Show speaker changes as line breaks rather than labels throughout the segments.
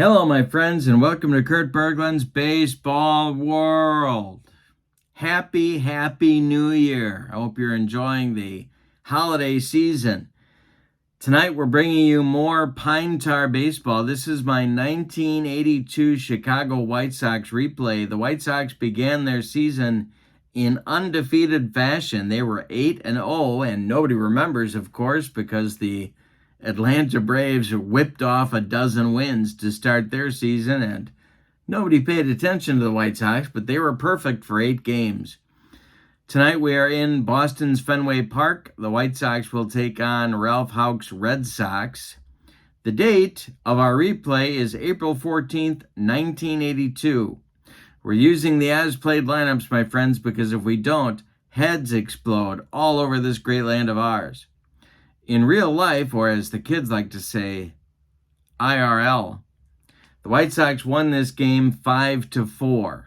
Hello, my friends, and welcome to Kurt Bergland's Baseball World. Happy New Year. I hope you're enjoying the holiday season. Tonight, we're bringing you more Pine Tar baseball. This is my 1982 Chicago White Sox replay. The White Sox began their season in undefeated fashion. They were 8-0, and nobody remembers, of course, because the Atlanta Braves whipped off a dozen wins to start their season, and nobody paid attention to the White Sox, but they were perfect for 8 games. Tonight we are in Boston's Fenway Park. The White Sox will take on Ralph Houck's Red Sox. The date of our replay is April 14th, 1982. We're using the as-played lineups, my friends, because if we don't, heads explode all over this great land of ours. In real life, or as the kids like to say, IRL, the White Sox won this game 5-4.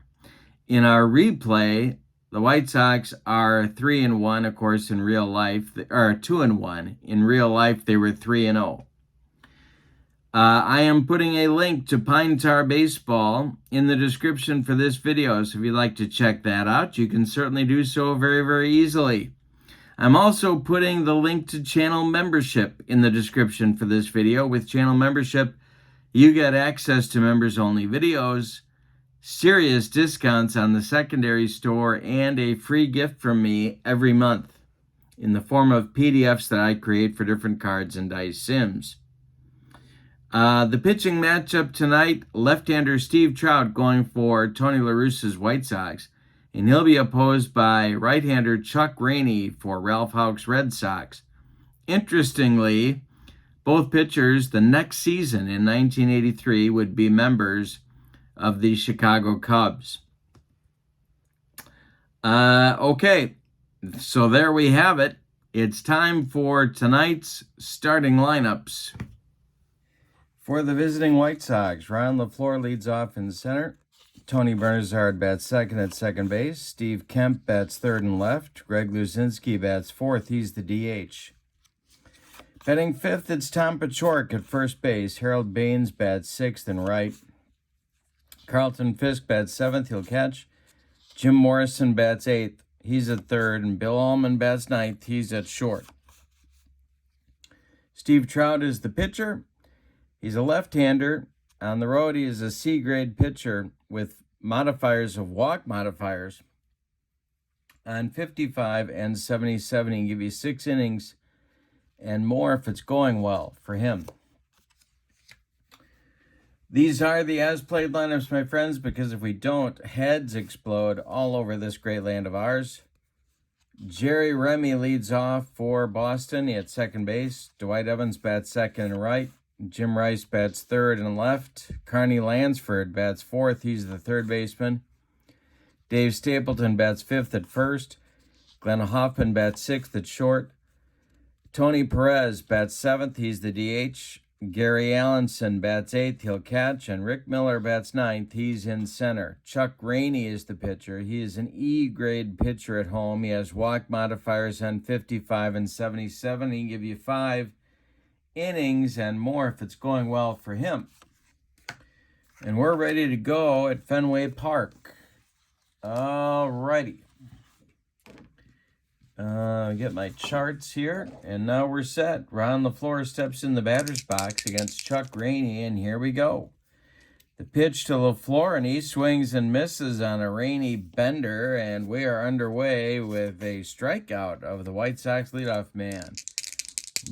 In our replay, the White Sox are 3-1, of course, in real life, or 2-1. In real life, they were 3-0. I am putting a link to Pine Tar Baseball in the description for this video, so if you'd like to check that out, you can certainly do so very easily. I'm also putting the link to channel membership in the description for this video. With channel membership, you get access to members-only videos, serious discounts on the secondary store, and a free gift from me every month in the form of PDFs that I create for different cards and dice sims. The pitching matchup tonight, left-hander Steve Trout going for Tony La Russa's White Sox, and he'll be opposed by right-hander Chuck Rainey for Ralph Houck's Red Sox. Interestingly, both pitchers the next season in 1983 would be members of the Chicago Cubs. Okay, so there we have it. It's time for tonight's starting lineups. For the visiting White Sox, Ron LaFleur leads off in center. Tony Bernazard bats second at second base. Steve Kemp bats third and left. Greg Luzinski bats fourth. He's the DH. Batting fifth, it's Tom Paciorek at first base. Harold Baines bats sixth and right. Carlton Fisk bats seventh. He'll catch. Jim Morrison bats eighth. He's at third. And Bill Ullman bats ninth. He's at short. Steve Trout is the pitcher. He's a left-hander. On the road, he is a C-grade pitcher with modifiers of walk modifiers. On 55 and 77, he can give you 6 innings and more if it's going well for him. These are the as-played lineups, my friends, because if we don't, heads explode all over this great land of ours. Jerry Remy leads off for Boston at second base. Dwight Evans bats second and right. Jim Rice bats third and left. Carney Lansford bats fourth. He's the third baseman. Dave Stapleton bats fifth at first. Glenn Hoffman bats sixth at short. Tony Perez bats seventh. He's the DH. Gary Allenson bats eighth. He'll catch. And Rick Miller bats ninth. He's in center. Chuck Rainey is the pitcher. He is an E-grade pitcher at home. He has walk modifiers on 55 and 77. He can give you 5 innings and more if it's going well for him. And we're ready to go at Fenway Park. All righty. Get my charts here, and now we're set. Ron LaFleur steps in the batter's box against Chuck Rainey, and here we go. The pitch to LaFleur, and he swings and misses on a Rainey bender, and we are underway with a strikeout of the White Sox leadoff man.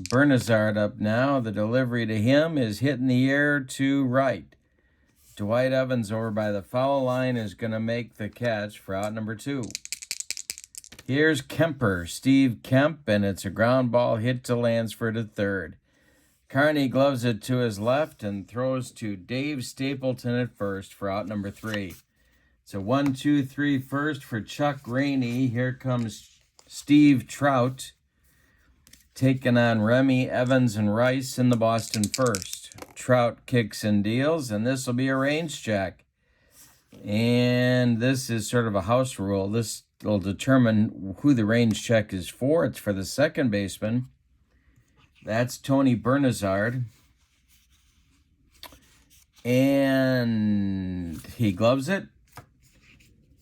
Bernazard up now. The delivery to him is hit in the air to right. Dwight Evans over by the foul line is going to make the catch for out number 2. Here's Kemper, Steve Kemp, and it's a ground ball hit to Lansford at third. Carney gloves it to his left and throws to Dave Stapleton at first for out number 3. It's a 1-2-3 first for Chuck Rainey. Here comes Steve Trout, taking on Remy, Evans, and Rice in the Boston first. Trout kicks and deals, and this will be a range check. And this is sort of a house rule. This will determine who the range check is for. It's for the second baseman. That's Tony Bernazard. And he gloves it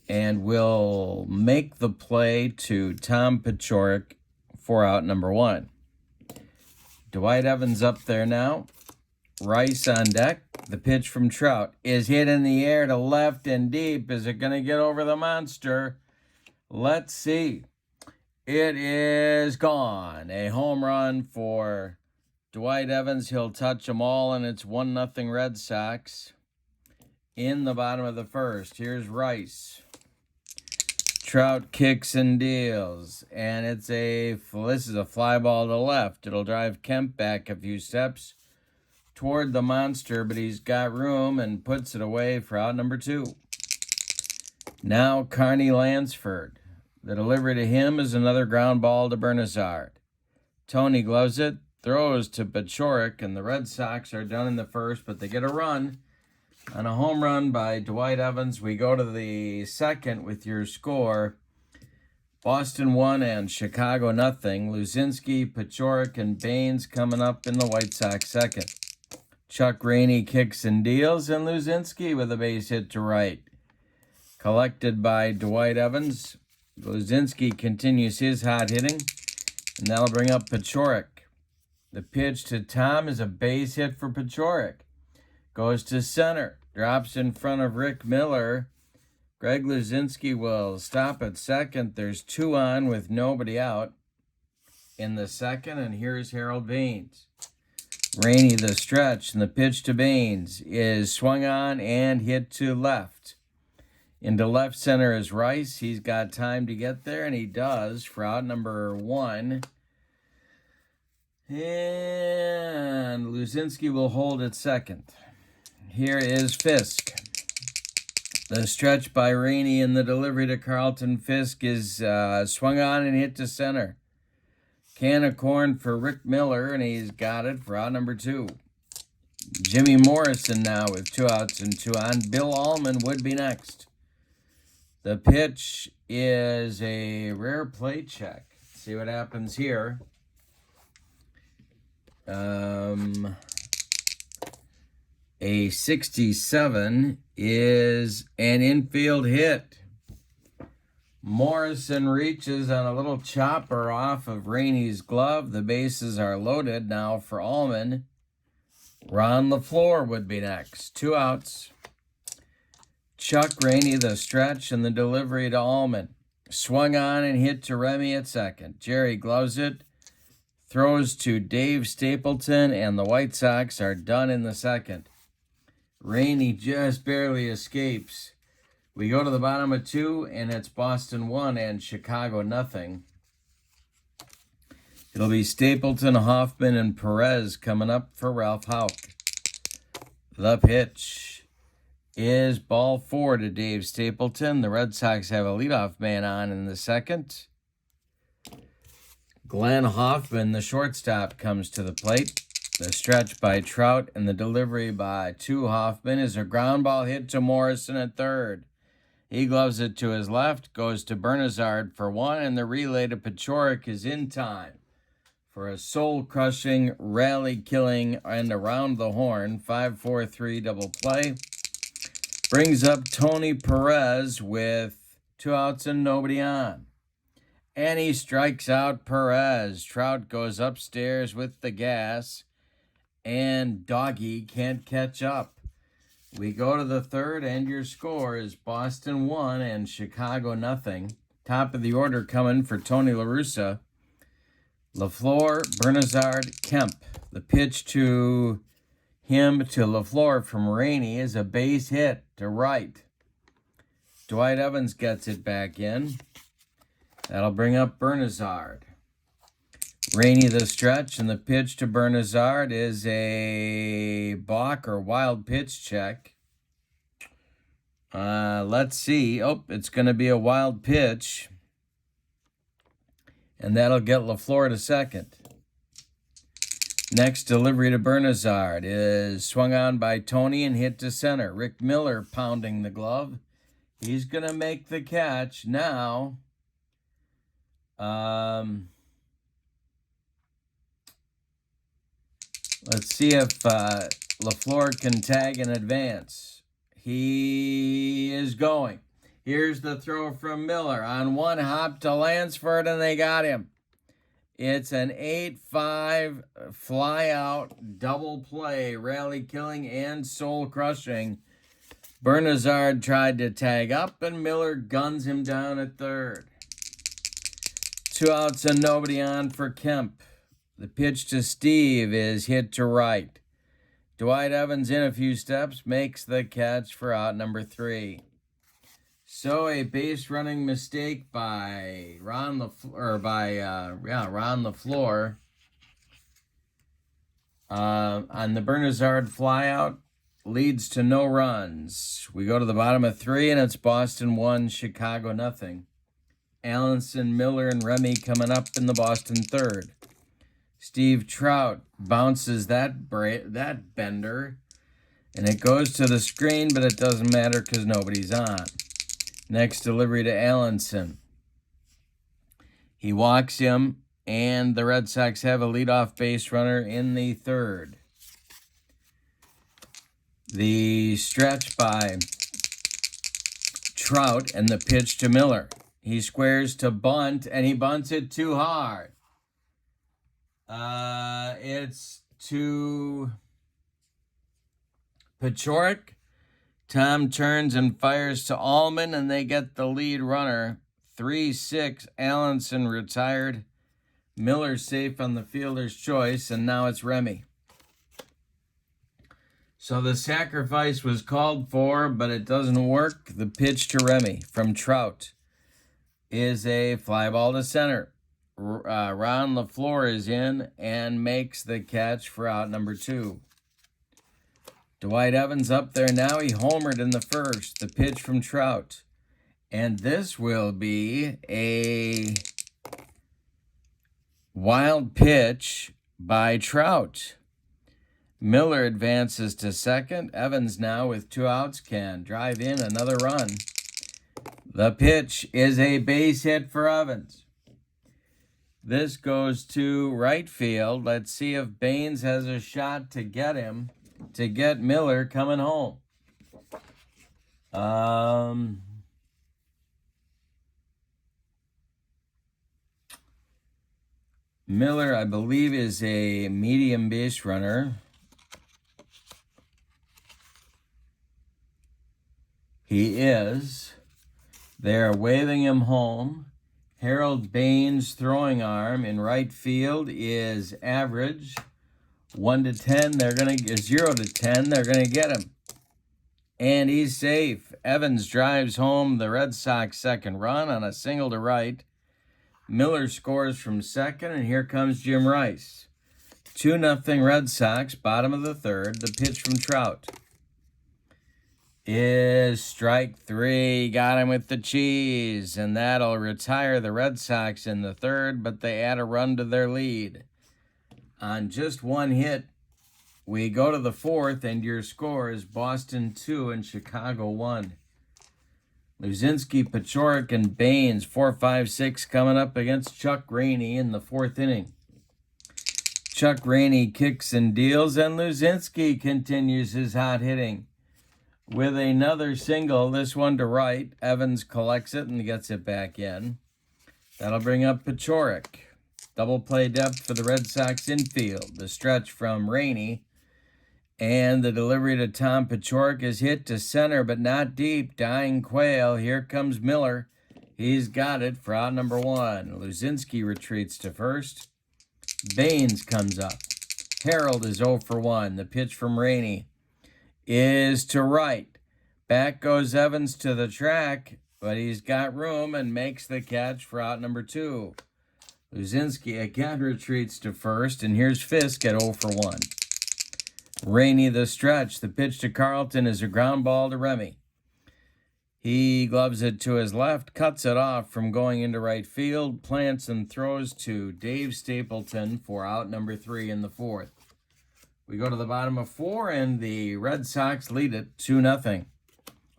and will make the play to Tom Paciorek for out number 1. Dwight Evans up there now. Rice on deck. The pitch from Trout is hit in the air to left and deep. Is it going to get over the monster? Let's see. It is gone. A home run for Dwight Evans. He'll touch them all, and it's 1-0 Red Sox in the bottom of the first. Here's Rice. Trout kicks and deals, and this is a fly ball to left. It'll drive Kemp back a few steps toward the monster, but he's got room and puts it away for out number 2. Now Carney Lansford. The delivery to him is another ground ball to Bernazard. Tony gloves it, throws to Paciorek, and the Red Sox are done in the first, but they get a run. On a home run by Dwight Evans, we go to the second with your score. Boston 1 and Chicago 0. Luzinski, Paciorek, and Baines coming up in the White Sox second. Chuck Rainey kicks and deals, and Luzinski with a base hit to right. Collected by Dwight Evans. Luzinski continues his hot hitting, and that'll bring up Paciorek. The pitch to Tom is a base hit for Paciorek. Goes to center. Drops in front of Rick Miller. Greg Luzinski will stop at second. There's 2 on with nobody out in the second, and here's Harold Baines. Rainey the stretch, and the pitch to Baines is swung on and hit to left. Into left center is Rice. He's got time to get there, and he does for out number 1. And Luzinski will hold at second. Here is Fisk. The stretch by Rainey and the delivery to Carlton Fisk is swung on and hit to center. Can of corn for Rick Miller, and he's got it for out number 2. Jimmy Morrison now with 2 outs and 2 on. Bill Allman would be next. The pitch is a rare play check. Let's see what happens here. A 67 is an infield hit. Morrison reaches on a little chopper off of Rainey's glove. The bases are loaded now for Allman. Ron LaFleur would be next. 2 outs. Chuck Rainey the stretch and the delivery to Allman. Swung on and hit to Remy at second. Jerry gloves it. Throws to Dave Stapleton, and the White Sox are done in the second. Rainey just barely escapes. We go to the bottom of 2, and it's Boston 1 and Chicago 0. It'll be Stapleton, Hoffman, and Perez coming up for Ralph Houck. The pitch is ball 4 to Dave Stapleton. The Red Sox have a leadoff man on in the second. Glenn Hoffman, the shortstop, comes to the plate. The stretch by Trout and the delivery by Hoffman is a ground ball hit to Morrison at third. He gloves it to his left, goes to Bernazard for 1, and the relay to Paciorek is in time for a soul-crushing, rally-killing, and around the horn 5-4-3 double play. Brings up Tony Perez with 2 outs and nobody on. And he strikes out Perez. Trout goes upstairs with the gas, and Doggy can't catch up. We go to the third, and your score is Boston 1 and Chicago 0. Top of the order coming for Tony La Russa. LaFleur, Bernazard, Kemp. The pitch to him to LaFleur from Rainey is a base hit to right. Dwight Evans gets it back in. That'll bring up Bernazard. Rainey the stretch, and the pitch to Bernazard is a balk or wild pitch check. Let's see. Oh, it's going to be a wild pitch. And that'll get LaFleur to second. Next delivery to Bernazard is swung on by Tony and hit to center. Rick Miller pounding the glove. He's going to make the catch now. Let's see if LaFleur can tag and advance. He is going. Here's the throw from Miller on one hop to Lansford, and they got him. It's an 8-5 fly out double play, rally killing and soul crushing. Bernazard tried to tag up, and Miller guns him down at third. 2 outs and nobody on for Kemp. The pitch to Steve is hit to right. Dwight Evans in a few steps makes the catch for out number 3. So a base running mistake by Ron LaFleur on the Bernazard flyout leads to no runs. We go to the bottom of 3, and it's Boston 1, Chicago nothing. Allenson, Miller, and Remy coming up in the Boston third. Steve Trout bounces that bender, and it goes to the screen, but it doesn't matter because nobody's on. Next delivery to Allenson. He walks him, and the Red Sox have a leadoff base runner in the third. The stretch by Trout and the pitch to Miller. He squares to bunt, and he bunts it too hard. It's to Pachorik. Tom turns and fires to Allman, and they get the lead runner. 3-6, Allenson retired. Miller safe on the fielder's choice, and now it's Remy. So the sacrifice was called for, but it doesn't work. The pitch to Remy from Trout is a fly ball to center. Ron LaFleur is in and makes the catch for out number 2. Dwight Evans up there now. He homered in the first. The pitch from Trout. And this will be a wild pitch by Trout. Miller advances to second. Evans now with 2 outs can drive in another run. The pitch is a base hit for Evans. This goes to right field. Let's see if Baines has a shot to get him, to get Miller coming home. Miller, I believe, is a medium base runner. He is. They're waving him home. Harold Baines' throwing arm in right field is average. 1 to 10, 0 to 10, they're gonna get him. And he's safe. Evans drives home the Red Sox second run on a single to right. Miller scores from second, and here comes Jim Rice. 2-0 Red Sox, bottom of the third. The pitch from Trout is strike 3. Got him with the cheese, and that'll retire the Red Sox in the third, but they add a run to their lead. On just 1 hit, we go to the fourth, and your score is Boston 2 and Chicago 1. Luzinski, Pachorik, and Baines, 4-5-6 coming up against Chuck Rainey in the 4th inning. Chuck Rainey kicks and deals, and Luzinski continues his hot hitting with another single, this one to right. Evans collects it and gets it back in. That'll bring up Pachorik. Double play depth for the Red Sox infield. The stretch from Rainey. And the delivery to Tom Pachorik is hit to center, but not deep. Dying Quail. Here comes Miller. He's got it for out number 1. Luzinski retreats to first. Baines comes up. Harold is 0 for 1. The pitch from Rainey is to right. Back goes Evans to the track, but he's got room and makes the catch for out number 2. Luzinski again retreats to first, and here's Fisk at 0 for 1. Rainey the stretch. The pitch to Carlton is a ground ball to Remy. He gloves it to his left, cuts it off from going into right field, plants and throws to Dave Stapleton for out number 3 in the 4th. We go to the bottom of 4, and the Red Sox lead it 2-0.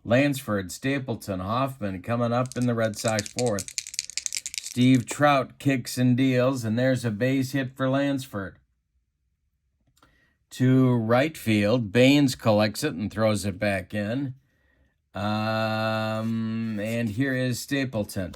Lansford, Stapleton, Hoffman coming up in the Red Sox 4th. Steve Trout kicks and deals, and there's a base hit for Lansford. to right field. Baines collects it and throws it back in. And here is Stapleton.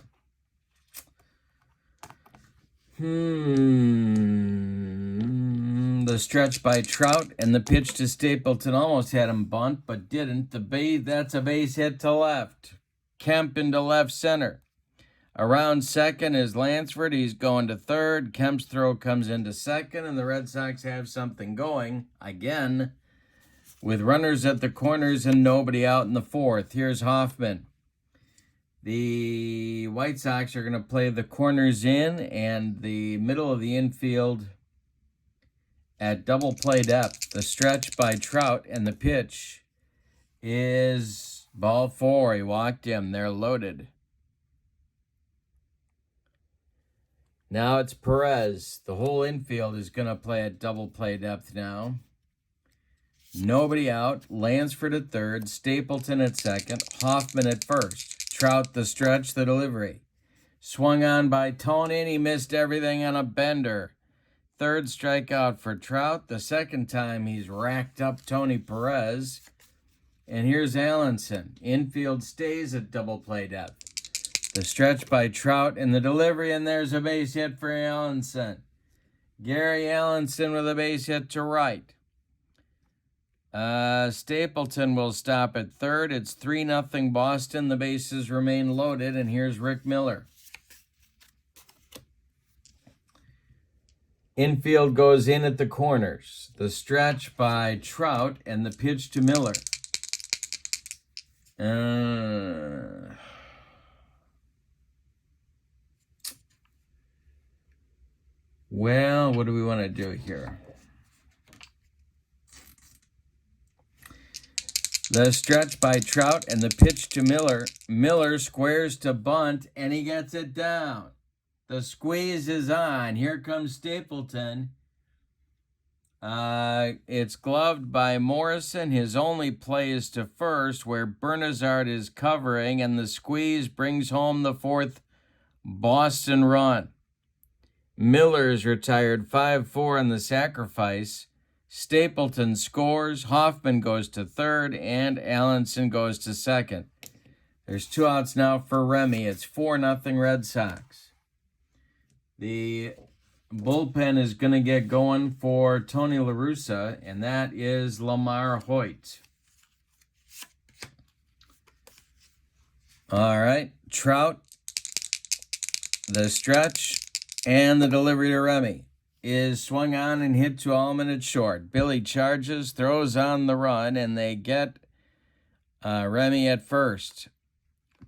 The stretch by Trout and the pitch to Stapleton almost had him bunt, but didn't. That's a base hit to left. Kemp into left center. Around second is Lansford. He's going to third. Kemp's throw comes into second, and the Red Sox have something going again with runners at the corners and nobody out in the fourth. Here's Hoffman. The White Sox are going to play the corners in and the middle of the infield at double play depth. The stretch by Trout and the pitch is ball four. He walked him. They're loaded. Now it's Perez. The whole infield is going to play at double play depth now. Nobody out. Lansford at third. Stapleton at second. Hoffman at first. Trout the stretch, the delivery. Swung on by Tony, and he missed everything on a bender. Third strikeout for Trout. The second time he's racked up Tony Perez. And here's Allenson. Infield stays at double play depth. The stretch by Trout and the delivery, and there's a base hit for Allenson. Gary Allenson with a base hit to right. Stapleton will stop at third. It's 3-0 Boston. The bases remain loaded, and here's Rick Miller. Infield goes in at the corners. The stretch by Trout and the pitch to Miller. Well, what do we want to do here? The stretch by Trout and the pitch to Miller. Miller squares to bunt, and he gets it down. The squeeze is on. Here comes Stapleton. It's gloved by Morrison. His only play is to first, where Bernazard is covering, and the squeeze brings home the fourth Boston run. Miller's retired 5-4 in the sacrifice. Stapleton scores. Hoffman goes to third, and Allenson goes to second. There's 2 outs now for Remy. It's 4-0 Red Sox. The bullpen is going to get going for Tony La Russa, and that is Lamar Hoyt. All right, Trout, the stretch, and the delivery to Remy is swung on and hit to Allman at short. Billy charges, throws on the run, and they get Remy at first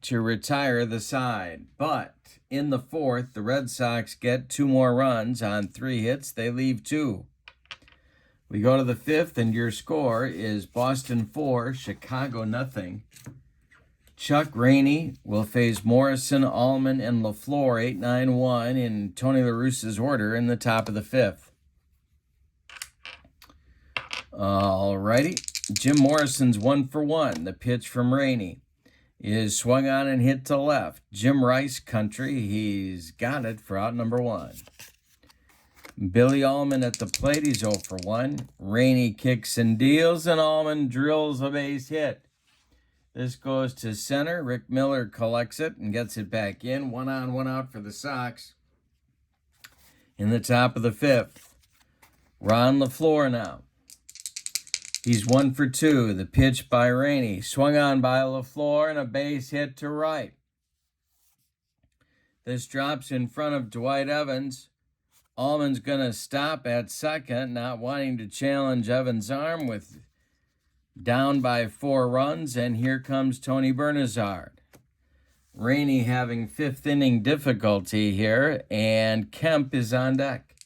to retire the side. But in the fourth, the Red Sox get 2 more runs on 3 hits. They leave 2. We go to the fifth, and your score is Boston 4, Chicago 0. Chuck Rainey will face Morrison, Allman, and LaFleur 8-9-1 in Tony La Russa's order in the top of the fifth. All righty. Jim Morrison's 1 for 1. The pitch from Rainey is swung on and hit to left. Jim Rice country. He's got it for out number 1. Billy Allman at the plate. He's 0 for 1. Rainey kicks and deals, and Allman drills a base hit. This goes to center. Rick Miller collects it and gets it back in. 1 on, 1 out for the Sox. In the top of the fifth, Ron LaFleur now. He's 1 for 2. The pitch by Rainey. Swung on by LaFleur and a base hit to right. This drops in front of Dwight Evans. Allman's going to stop at second, not wanting to challenge Evans' arm with down by 4 runs, and here comes Tony Bernazard. Rainey having 5th inning difficulty here, and Kemp is on deck.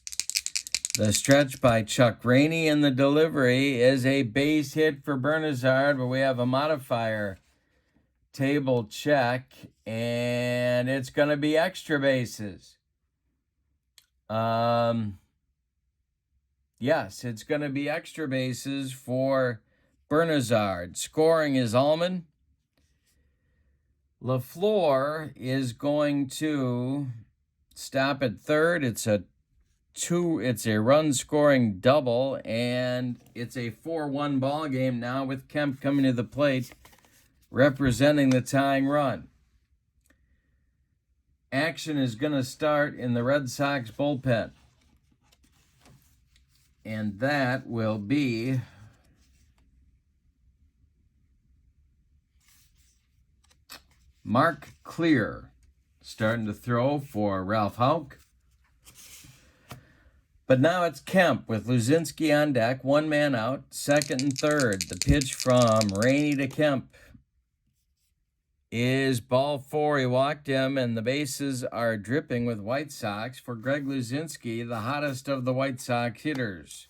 The stretch by Chuck Rainey, and the delivery is a base hit for Bernazard, but we have a modifier table check, and it's going to be extra bases. Yes, it's going to be extra bases for Bernazard. Scoring is Allman. LaFleur is going to stop at third. It's a It's a run-scoring double, and it's a 4-1 ball game now with Kemp coming to the plate, representing the tying run. Action is going to start in the Red Sox bullpen. And that will be Mark Clear starting to throw for Ralph Houck. But now it's Kemp with Luzinski on deck, one man out, second and third. The pitch from Rainey to Kemp is ball 4. He walked him, and the bases are dripping with White Sox for Greg Luzinski, the hottest of the White Sox hitters.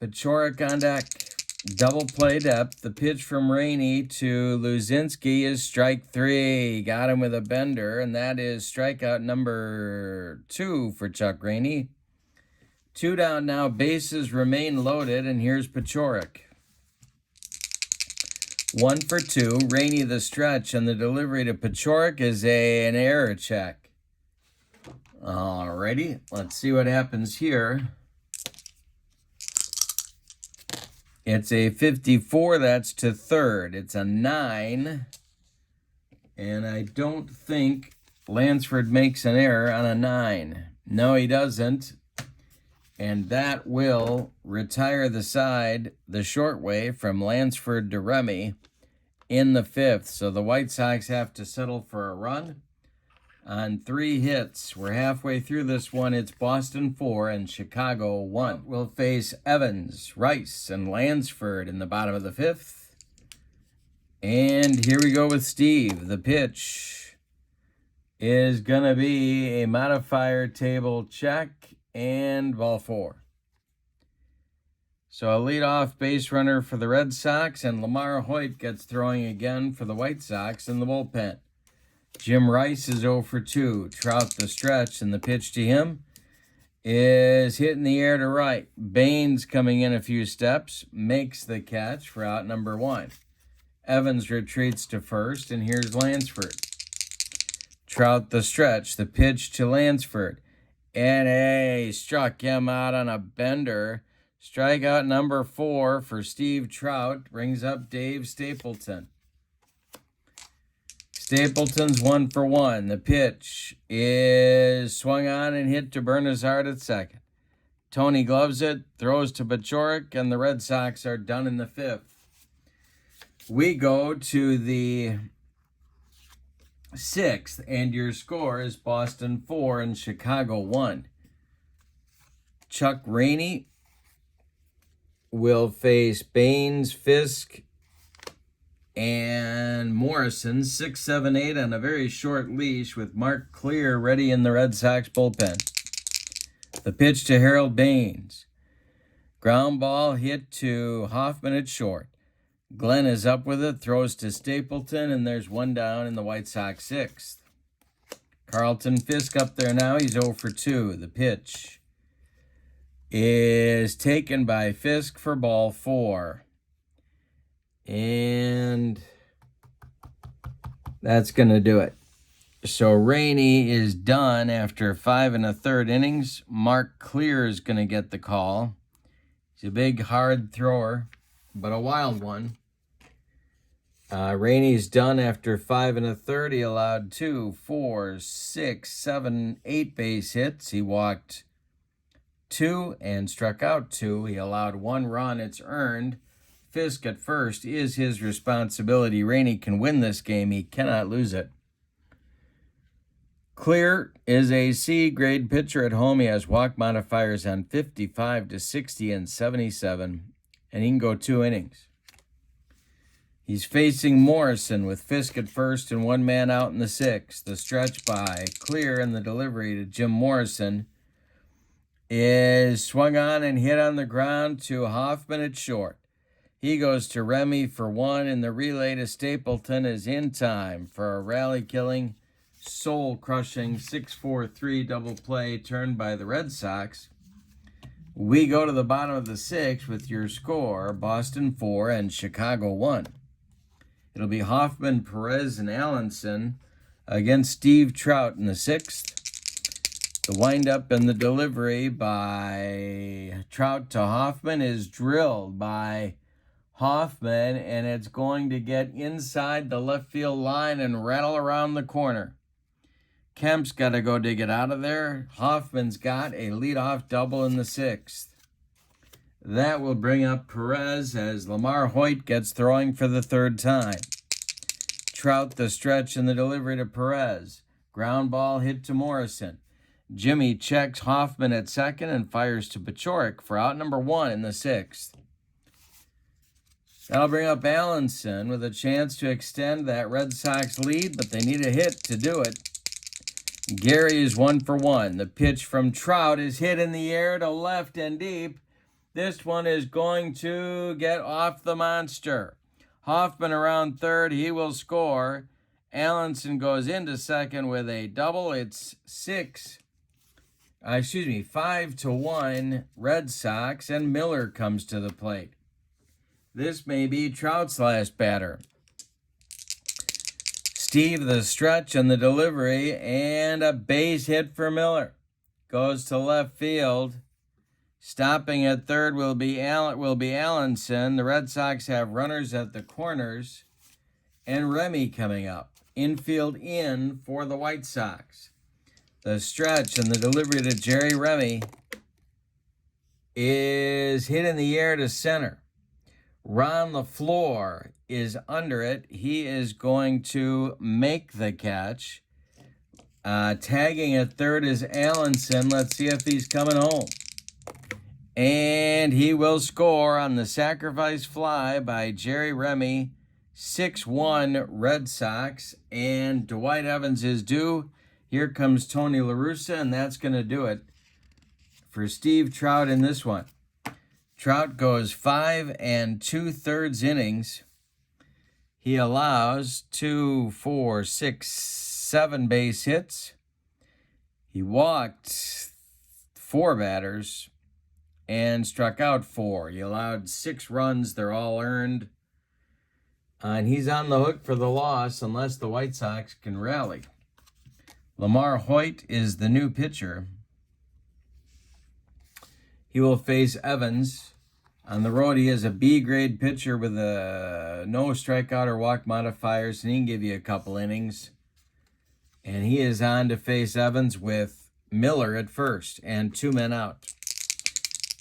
Pachorik on deck, double play depth. The pitch from Rainey to Luzinski is strike 3. Got him with a bender, and that is strikeout number 2 for Chuck Rainey. 2 down now, bases remain loaded, and here's Pachorik. 1 for 2, Rainey the stretch, and the delivery to Pachorik is an error check. Alrighty, let's see what happens here. It's a 54, that's to third. It's a 9, and I don't think Lansford makes an error on a 9. No, he doesn't. And that will retire the side the short way from Lansford to Remy in the 5th. So the White Sox have to settle for a run on 3 hits. We're halfway through this one. It's Boston 4 and Chicago 1. We'll face Evans, Rice, and Lansford in the bottom of the 5th. And here we go with Steve. The pitch is going to be a modifier table check. And ball 4. So a leadoff base runner for the Red Sox, and Lamar Hoyt gets throwing again for the White Sox in the bullpen. Jim Rice is 0 for 2. Trout the stretch, and the pitch to him is hit in the air to right. Baines coming in a few steps, makes the catch for out number 1. Evans retreats to first, and here's Lansford. Trout the stretch, the pitch to Lansford. And he struck him out on a bender. Strikeout number 4 for Steve Trout brings up Dave Stapleton. Stapleton's 1 for 1. The pitch is swung on and hit to Bernazard at second. Tony gloves it, throws to Pachorik, and the Red Sox are done in the 5th. We go to the 6th, and your score is Boston 4 and Chicago 1. Chuck Rainey will face Baines, Fisk, and Morrison, 6, 7, 8 on a very short leash with Mark Clear ready in the Red Sox bullpen. The pitch to Harold Baines. Ground ball hit to Hoffman at short. Glenn is up with it, throws to Stapleton, and there's 1 down in the White Sox 6th. Carlton Fisk up there now. He's 0 for 2. The pitch is taken by Fisk for ball 4. And that's going to do it. So Rainey is done after 5 1/3 innings. Mark Clear is going to get the call. He's a big, hard thrower, but a wild one. Rainey's done after 5 1/3. He allowed 2, 4, 6, 7, 8 base hits. He walked 2 and struck out 2. He allowed 1 run. It's earned. Fisk at first is his responsibility. Rainey can win this game. He cannot lose it. Clear is a C-grade pitcher at home. He has walk modifiers on 55 to 60 and 77, and he can go 2 innings. He's facing Morrison with Fisk at first and 1 man out in the 6th. The stretch by Clear and the delivery to Jim Morrison is swung on and hit on the ground to Hoffman at short. He goes to Remy for 1, and the relay to Stapleton is in time for a rally-killing, soul-crushing 6-4-3 double play turned by the Red Sox. We go to the bottom of the 6th with your score, Boston 4 and Chicago 1. It'll be Hoffman, Perez, and Allenson against Steve Trout in the 6th. The windup and the delivery by Trout to Hoffman is drilled by Hoffman, and it's going to get inside the left field line and rattle around the corner. Kemp's got to go dig it out of there. Hoffman's got a leadoff double in the 6th. That will bring up Perez as Lamar Hoyt gets throwing for the 3rd time. Trout the stretch and the delivery to Perez. Ground ball hit to Morrison. Jimmy checks Hoffman at 2nd and fires to Pachorik for out number 1 in the 6th. That'll bring up Allenson with a chance to extend that Red Sox lead, but they need a hit to do it. Gary is 1 for 1. The pitch from Trout is hit in the air to left and deep. This one is going to get off the monster. Hoffman around 3rd. He will score. Allenson goes into 2nd with a double. It's 5-1 Red Sox, and Miller comes to the plate. This may be Trout's last batter. Steve the stretch and the delivery, and a base hit for Miller. Goes to left field. Stopping at 3rd will be Allenson. The Red Sox have runners at the corners, and Rainey coming up. Infield in for the White Sox. The stretch and the delivery to Jerry Rainey is hit in the air to center. Ron LaFleur is under it. He is going to make the catch. Tagging at 3rd is Allenson. Let's see if he's coming home. And he will score on the sacrifice fly by Jerry Rainey. 6-1 Red Sox. And Dwight Evans is due. Here comes Tony La Russa, and that's going to do it for Steve Trout in this one. Trout goes 5 2/3 innings. He allows 2, 4, 6, 7 base hits. He walked 4 batters and struck out 4. He allowed 6 runs. They're all earned. And he's on the hook for the loss unless the White Sox can rally. Lamar Hoyt is the new pitcher. He will face Evans. On the road, he is a B-grade pitcher with no strikeout or walk modifiers, and he can give you a couple innings. And he is on to face Evans with Miller at 1st and 2 men out.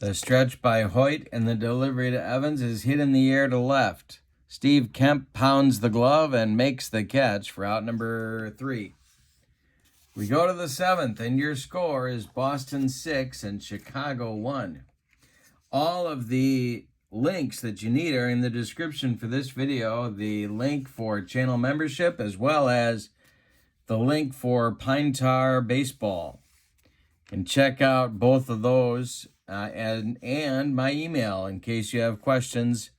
The stretch by Hoyt and the delivery to Evans is hit in the air to left. Steve Kemp pounds the glove and makes the catch for out number 3. We go to the 7th, and your score is Boston 6 and Chicago 1. All of the links that you need are in the description for this video. The link for channel membership, as well as the link for Pine Tar Baseball. And check out both of those and my email in case you have questions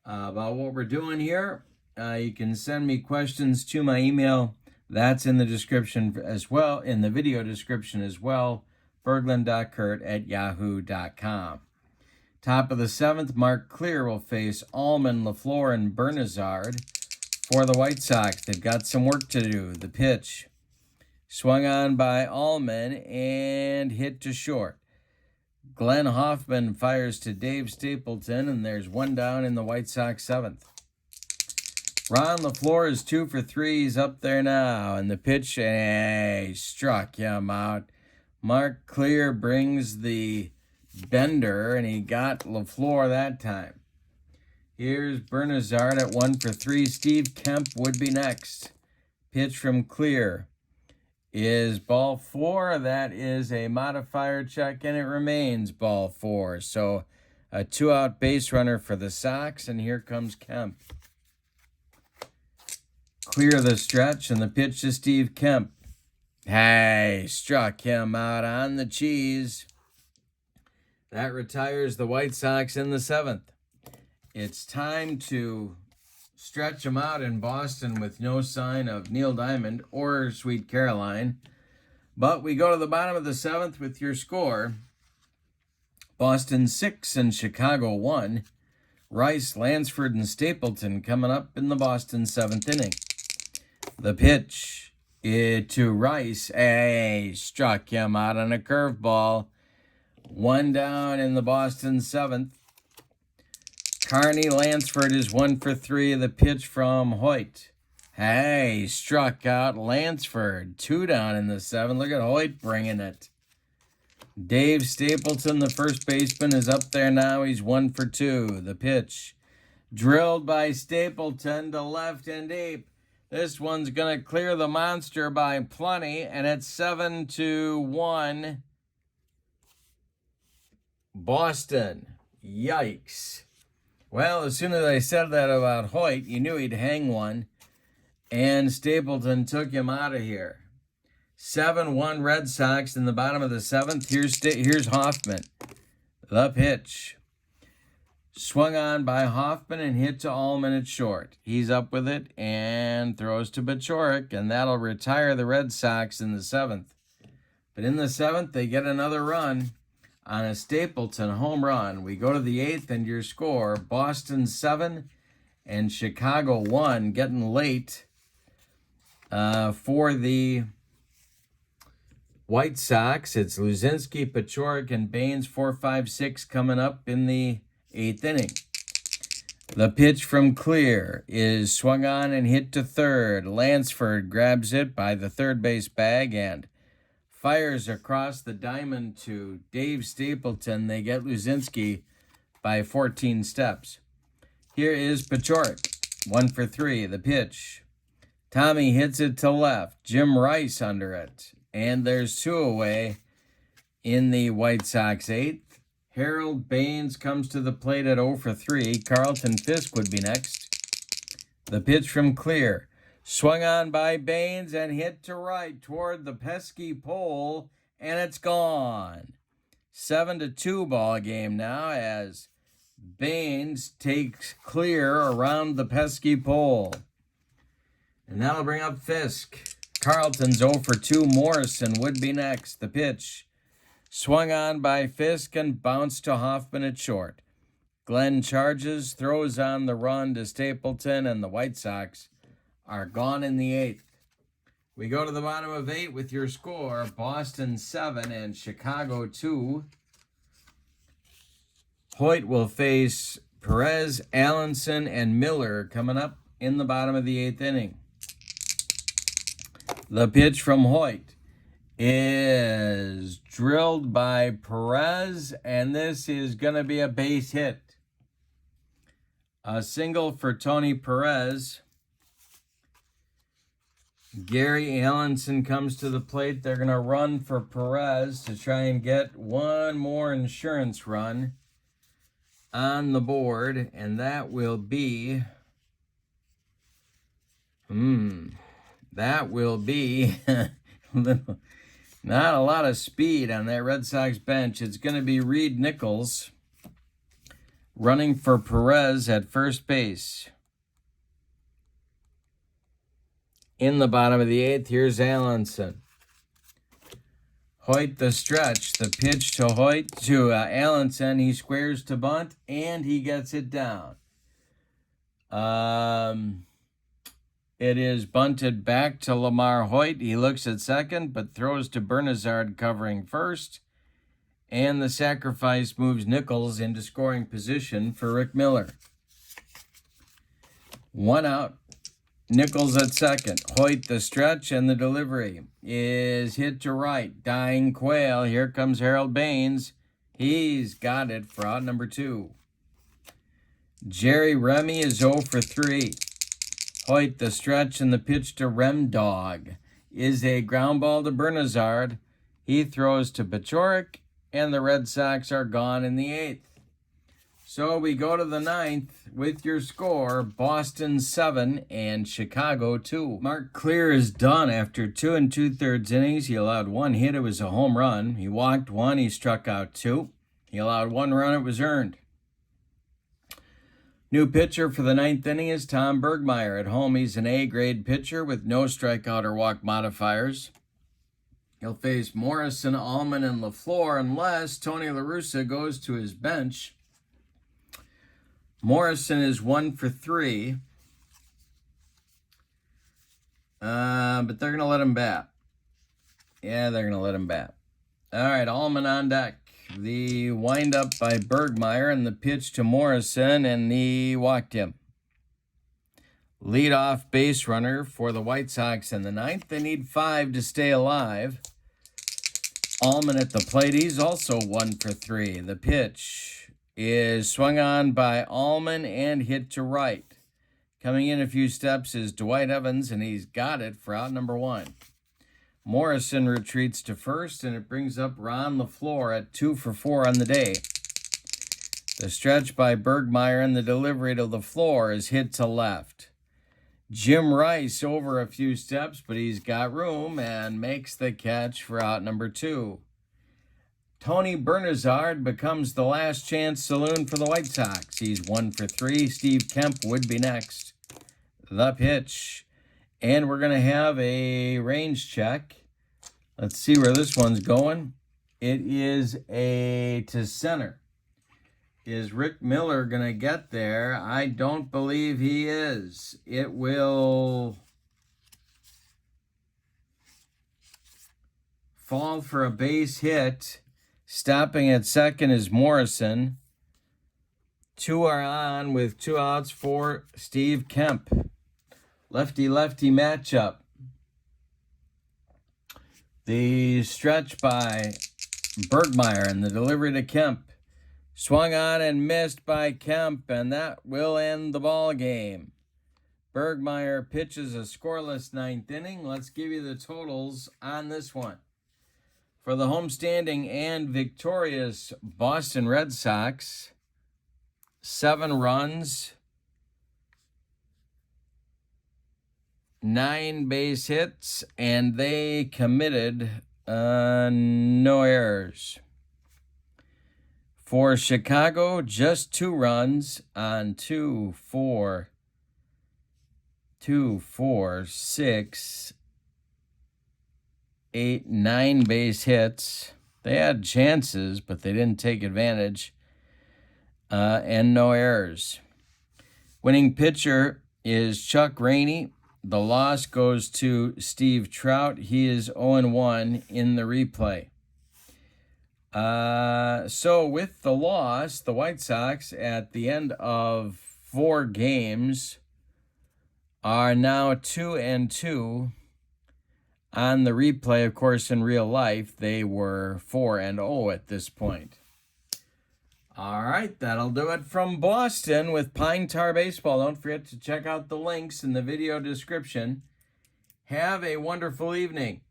about what we're doing here. You can send me questions to my email. That's in the description as well, in the video description as well, Bergland.kurt@yahoo.com. Top of the 7th, Mark Clear will face Allman, LaFleur, and Bernazard for the White Sox. They've got some work to do. The pitch swung on by Allman and hit to short. Glenn Hoffman fires to Dave Stapleton, and there's 1 down in the White Sox 7th. Ron LaFleur is 2 for 3. He's up there now. And the pitch, struck him out. Mark Clear brings the bender, and he got LaFleur that time. Here's Bernazard at 1 for 3. Steve Kemp would be next. Pitch from Clear is ball 4. That is a modifier check, and it remains ball 4. So a 2-out base runner for the Sox, and here comes Kemp. Clear the stretch, and the pitch to Steve Kemp. Struck him out on the cheese. That retires the White Sox in the 7th. It's time to stretch them out in Boston with no sign of Neil Diamond or Sweet Caroline. But we go to the bottom of the 7th with your score. Boston 6 and Chicago 1. Rice, Lansford, and Stapleton coming up in the Boston 7th inning. The pitch to Rice. Hey, struck him out on a curveball. 1 down in the Boston 7th. Carney Lansford is 1 for 3. The pitch from Hoyt. Hey, struck out Lansford. 2 down in the 7th. Look at Hoyt bringing it. Dave Stapleton, the first baseman, is up there now. He's 1 for 2. The pitch drilled by Stapleton to left and deep. This one's going to clear the monster by plenty, and it's 7-1. Boston. Yikes. Well, as soon as I said that about Hoyt, you knew he'd hang one, and Stapleton took him out of here. 7-1 Red Sox in the bottom of the 7th. Here's Hoffman. The pitch. Swung on by Hoffman and hit to Allman at short. He's up with it and throws to Bachorik, and that'll retire the Red Sox in the 7th. But in the 7th, they get another run on a Stapleton home run. We go to the 8th, and your score, Boston 7 and Chicago 1. Getting late for the White Sox. It's Luzinski, Pachorik, and Baines, 4, 5, 6 coming up in the 8th inning. The pitch from Clear is swung on and hit to third. Lansford grabs it by the third base bag and fires across the diamond to Dave Stapleton. They get Luzinski by 14 steps. Here is Pachorik, 1 for 3. The pitch. Tommy hits it to left. Jim Rice under it. And there's 2 away in the White Sox 8th. Harold Baines comes to the plate at 0 for 3. Carlton Fisk would be next. The pitch from Clear. Swung on by Baines and hit to right toward the pesky pole, and it's gone. 7-2 ball game now as Baines takes Clear around the pesky pole. And that'll bring up Fisk. Carlton's 0 for 2. Morrison would be next. The pitch. Swung on by Fisk and bounced to Hoffman at short. Glenn charges, throws on the run to Stapleton, and the White Sox are gone in the 8th. We go to the bottom of 8 with your score, Boston 7 and Chicago 2. Hoyt will face Perez, Allenson, and Miller coming up in the bottom of the 8th inning. The pitch from Hoyt is drilled by Perez, and this is going to be a base hit. A single for Tony Perez. Gary Allenson comes to the plate. They're going to run for Perez to try and get one more insurance run on the board, and that will be not a lot of speed on that Red Sox bench. It's going to be Reed Nichols running for Perez at first base. In the bottom of the 8th, here's Allenson. Hoyt the stretch. The pitch to Hoyt to Allenson. He squares to bunt, and he gets it down. It is bunted back to Lamar Hoyt. He looks at second, but throws to Bernazard covering first. And the sacrifice moves Nichols into scoring position for Rick Miller. 1 out. Nichols at second. Hoyt the stretch, and the delivery is hit to right. Dying Quail. Here comes Harold Baines. He's got it for out number 2. Jerry Remy is 0 for 3. Hoyt the stretch, and the pitch to Remdog is a ground ball to Bernazard. He throws to Bachorik, and the Red Sox are gone in the 8th. So we go to the 9th with your score, Boston 7 and Chicago 2. Mark Clear is done after 2 2/3 innings. He allowed 1 hit. It was a home run. He walked 1. He struck out 2. He allowed 1 run. It was earned. New pitcher for the 9th inning is Tom Bergmeyer. At home, he's an A-grade pitcher with no strikeout or walk modifiers. He'll face Morrison, Allman, and LaFleur unless Tony La Russa goes to his bench. Morrison is 1 for 3. But they're going to let him bat. Yeah, they're going to let him bat. All right, Allman on deck. The windup by Bergmeyer and the pitch to Morrison, and he walked him. Leadoff base runner for the White Sox in the ninth. They need 5 to stay alive. Allman at the plate. He's also 1 for 3. The pitch is swung on by Allman and hit to right. Coming in a few steps is Dwight Evans, and he's got it for out number 1. Morrison retreats to first, and it brings up Ron LaFleur at 2 for 4 on the day. The stretch by Bergmeyer and the delivery to LaFleur is hit to left. Jim Rice over a few steps, but he's got room and makes the catch for out number 2. Tony Bernazard becomes the last chance saloon for the White Sox. He's 1 for 3. Steve Kemp would be next. The pitch. And we're going to have a range check. Let's see where this one's going. It is a to center. Is Rick Miller going to get there? I don't believe he is. It will fall for a base hit. Stopping at second is Morrison. 2 are on with 2 outs for Steve Kemp. Lefty-lefty matchup. The stretch by Bergmeyer and the delivery to Kemp. Swung on and missed by Kemp, and that will end the ball game. Bergmeyer pitches a scoreless 9th inning. Let's give you the totals on this one. For the homestanding and victorious Boston Red Sox, 7 runs, 9 base hits, and they committed no errors. For Chicago, just 2 runs on 2, 4, 6, 8, 9 base hits. They had chances, but they didn't take advantage. And no errors. Winning pitcher is Chuck Rainey. The loss goes to Steve Trout. He is 0-1 in the replay. So with the loss, the White Sox at the end of 4 games are now 2-2. On the replay, of course, in real life, they were 4-0 at this point. All right, that'll do it from Boston with Pine Tar Baseball. Don't forget to check out the links in the video description. Have a wonderful evening.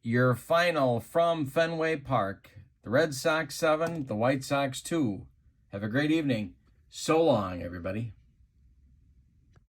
Your final from Fenway Park. The Red Sox 7, the White Sox 2. Have a great evening. So long, everybody.